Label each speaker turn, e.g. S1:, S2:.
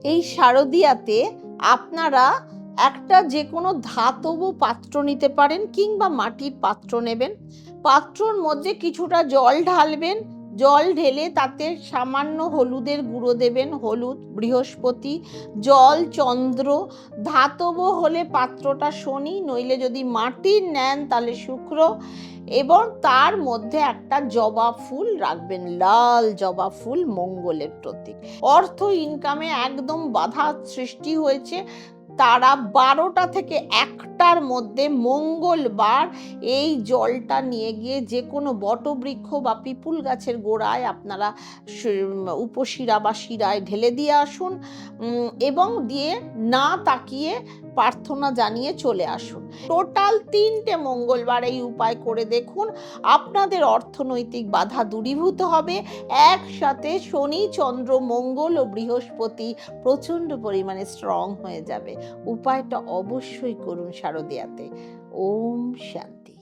S1: এই শারদীয়াতে আপনারা একটা যে কোনো ধাতব পাত্র নিতে পারেন কিংবা মাটির পাত্র নেবেন। পাত্রর মধ্যে কিছুটা জল ঢালবেন, জল ঢেলে তাতে সামান্য হলুদের গুঁড়ো দেবেন, হলুদ বৃহস্পতি, জল চন্দ্র, ধাতব হলে পাত্রটা শনি, নইলে যদি মাটির নেন তাহলে শুক্র, এবং তার মধ্যে একটা জবা ফুল রাখবেন, লাল জবা ফুল, মঙ্গলের প্রতীক। অর্থ ইনকামে একদম বাধা সৃষ্টি হয়েছে, তারা 12টা থেকে 1টার মধ্যে মঙ্গলবার এই জলটা নিয়ে গিয়ে যে কোনো বটবৃক্ষ বা পিপুল গাছের গোড়ায় আপনারা উপশিরা বা শিরায় ঢেলে দিয়ে আসুন, এবং দিয়ে না তাকিয়ে প্রার্থনা জানিয়ে চলে আসুন। টোটাল 3টে মঙ্গলবার এই উপায় করে দেখুন, আপনাদের অর্থনৈতিক বাধা দূরীভূত হবে। একসাথে শনি, চন্দ্র, মঙ্গল ও বৃহস্পতি প্রচণ্ড পরিমাণে স্ট্রং হয়ে যাবে। উপায়টা অবশ্যই করুন শারদীয়াতে। ওম শান্তি।